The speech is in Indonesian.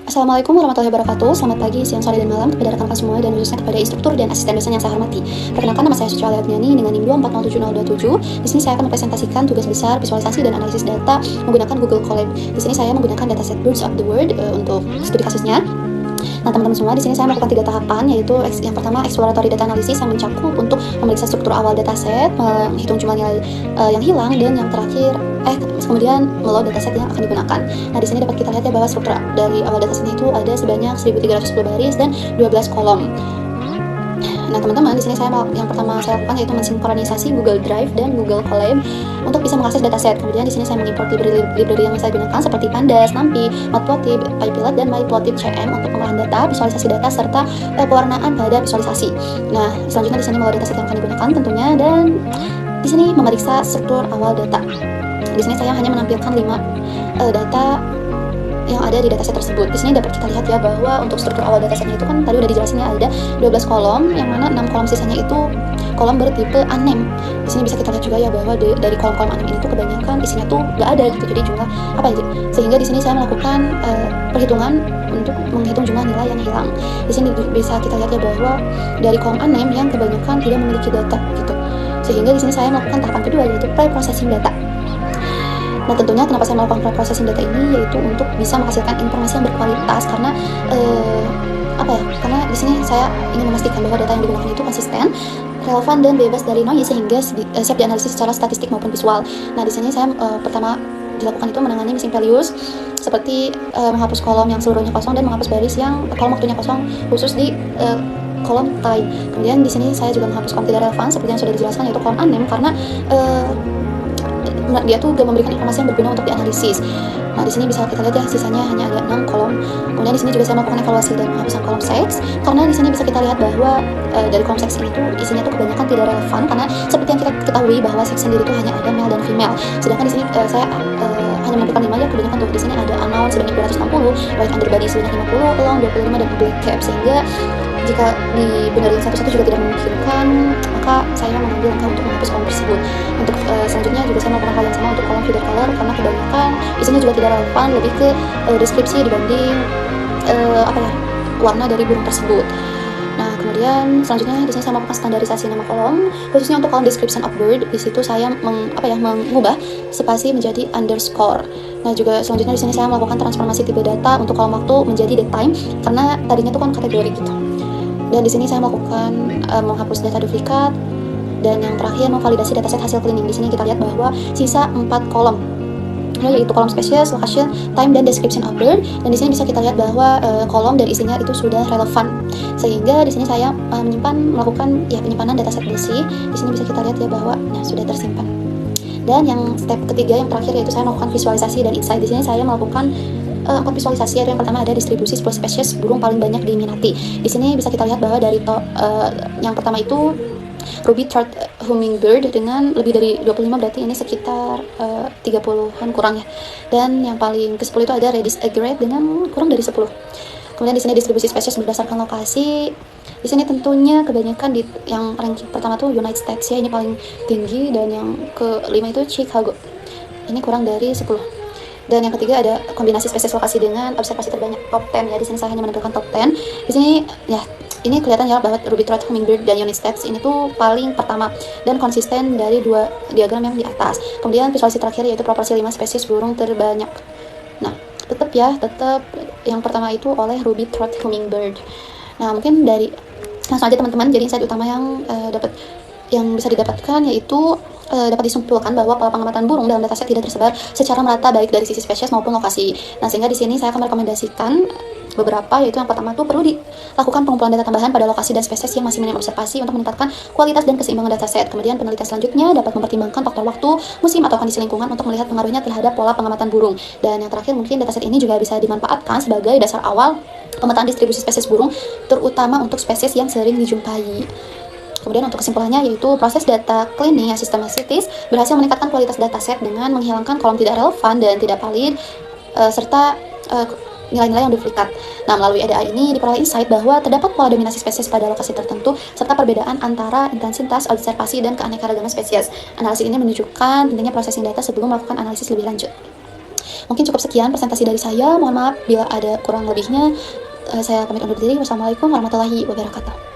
Assalamualaikum warahmatullahi wabarakatuh. Selamat pagi, siang, sore, dan malam kepada rekan-rekan semua dan khususnya kepada instruktur dan asisten dosen yang saya hormati. Perkenalkan, nama saya Suci Aliatnyani dengan NIM 2407027. Di sini saya akan mempresentasikan tugas besar visualisasi dan analisis data menggunakan Google Colab. Di sini saya menggunakan dataset Birds of the World untuk studi kasusnya. Nah, teman-teman semua, di sini saya melakukan 3 tahapan, yaitu yang pertama exploratory data analysis yang mencakup untuk memeriksa struktur awal dataset, menghitung jumlah nilai yang hilang, dan yang terakhir kemudian meload dataset yang akan digunakan. Nah, di sini dapat kita lihat ya bahwa struktur dari awal datasetnya itu ada sebanyak 1310 baris dan 12 kolom. Nah, teman-teman, di sini yang pertama saya lakukan yaitu mensinkronisasi Google Drive dan Google Colab untuk bisa mengakses dataset. Kemudian di sini saya mengimport library yang saya gunakan seperti Pandas, NumPy, Matplotlib, PyPilot, dan MyPlotlib CM untuk pengolahan data, visualisasi data, serta pewarnaan pada visualisasi. Nah, selanjutnya di sini meload dataset yang akan digunakan tentunya, dan di sini memeriksa struktur awal data. Di sini saya hanya menampilkan 5 data yang ada di dataset tersebut. Di sini dapat kita lihat ya bahwa untuk struktur awal datasetnya itu kan tadi udah dijelasin ya, ada 12 kolom, yang mana 6 kolom sisanya itu kolom bertipe anem. Di sini bisa kita lihat juga ya bahwa dari kolom-kolom anem ini tuh kebanyakan isinya tuh nggak ada gitu, jadi jumlah apa aja. Sehingga di sini saya melakukan perhitungan untuk menghitung jumlah nilai yang hilang. Di sini bisa kita lihat ya bahwa dari kolom anem yang kebanyakan tidak memiliki data gitu. Sehingga di sini saya melakukan tahapan kedua, yaitu pre-processing data. Nah, tentunya kenapa saya melakukan pre-processing data ini, yaitu untuk bisa menghasilkan informasi yang berkualitas, karena karena di sini saya ingin memastikan bahwa data yang digunakan itu konsisten, relevan, dan bebas dari noise, sehingga siap dianalisis secara statistik maupun visual. Nah, di sini saya pertama dilakukan itu menangani missing values seperti menghapus kolom yang seluruhnya kosong dan menghapus baris yang kolom waktunya kosong khusus di kolom time. Kemudian di sini saya juga menghapus kolom tidak relevan seperti yang sudah dijelaskan, yaitu kolom anem, karena dia tuh gak memberikan informasi yang berguna untuk dianalisis. Nah, di sini bisa kita lihat ya, sisanya hanya ada 6 kolom. Kemudian di sini juga saya melakukan evaluasi dan penghapusan kolom seks, karena di sini bisa kita lihat bahwa dari kolom seks ini tuh isinya tuh kebanyakan tidak relevan, karena seperti yang kita ketahui bahwa seks sendiri tuh hanya ada male dan female. Sedangkan di sini saya hanya menampilkan 5 ya, kebanyakan tuh di sini ada unknown sebanyak 260, white underbody sebanyak 50, long 25, dan black cap. Sehingga jika dibenerin satu-satu juga tidak memungkinkan, maka saya mengambil langkah untuk menghapus kolom tersebut. Untuk selanjutnya juga saya melakukan hal yang sama untuk kolom feeder color, karena kebanyakan isinya juga tidak relevan, lebih ke deskripsi dibanding warna dari burung tersebut. Nah, kemudian selanjutnya di sini saya melakukan standarisasi nama kolom, khususnya untuk kolom description of bird. Di situ saya mengubah spasi menjadi underscore. Nah, juga selanjutnya di sini saya melakukan transformasi tipe data untuk kolom waktu menjadi date time, karena tadinya itu kan kategori gitu. Dan di sini saya melakukan menghapus data duplikat, dan yang terakhir memvalidasi dataset hasil cleaning. Di sini kita lihat bahwa sisa 4 kolom, yaitu kolom species, location, time, dan description of bird. Dan di sini bisa kita lihat bahwa kolom dan isinya itu sudah relevan. Sehingga di sini saya melakukan penyimpanan dataset bersih. Di sini bisa kita lihat ya bahwa sudah tersimpan. Dan yang step ketiga yang terakhir, yaitu saya melakukan visualisasi dan insight. Di sini saya melakukan 4 visualisasi. Yang pertama ada distribusi 10 spesies burung paling banyak diminati. Di sini bisa kita lihat bahwa dari yang pertama itu ruby-throat hummingbird dengan lebih dari 25, berarti ini sekitar 30-an kurang ya. Dan yang paling ke-10 itu ada redis egret dengan kurang dari 10. Kemudian di sini distribusi spesies berdasarkan lokasi. Di sini tentunya kebanyakan yang ranking pertama tuh United States ya, ini paling tinggi, dan yang ke-5 itu Chicago. Ini kurang dari 10. Dan yang ketiga ada kombinasi spesies lokasi dengan observasi terbanyak, top 10 ya. Di sini saya hanya menampilkan top 10. Di sini ya ini kelihatan ya bahwa ruby-throat hummingbird dan United States ini tuh paling pertama dan konsisten dari 2 diagram yang di atas. Kemudian visualisasi terakhir yaitu proporsi 5 spesies burung terbanyak. Nah, tetap yang pertama itu oleh ruby-throat hummingbird. Nah, mungkin dari langsung aja teman-teman, jadi insight utama yang bisa didapatkan yaitu dapat disimpulkan bahwa pola pengamatan burung dalam dataset tidak tersebar secara merata baik dari sisi spesies maupun lokasi. Nah, sehingga di sini saya akan merekomendasikan beberapa, yaitu yang pertama tuh perlu dilakukan pengumpulan data tambahan pada lokasi dan spesies yang masih minim observasi untuk meningkatkan kualitas dan keseimbangan dataset. Kemudian penelitian selanjutnya dapat mempertimbangkan faktor waktu, musim, atau kondisi lingkungan untuk melihat pengaruhnya terhadap pola pengamatan burung. Dan yang terakhir mungkin dataset ini juga bisa dimanfaatkan sebagai dasar awal pemetaan distribusi spesies burung, terutama untuk spesies yang sering dijumpai. Kemudian untuk kesimpulannya yaitu proses data cleaning yang sistematis berhasil meningkatkan kualitas dataset dengan menghilangkan kolom tidak relevan dan tidak valid serta nilai-nilai yang duplikat. Nah, melalui EDA ini diperoleh insight bahwa terdapat pola dominasi spesies pada lokasi tertentu serta perbedaan antara intensitas observasi dan keanekaragaman spesies. Analisis ini menunjukkan pentingnya processing data sebelum melakukan analisis lebih lanjut. Mungkin cukup sekian presentasi dari saya, mohon maaf bila ada kurang lebihnya. Saya pamit undur diri. Wassalamualaikum warahmatullahi wabarakatuh.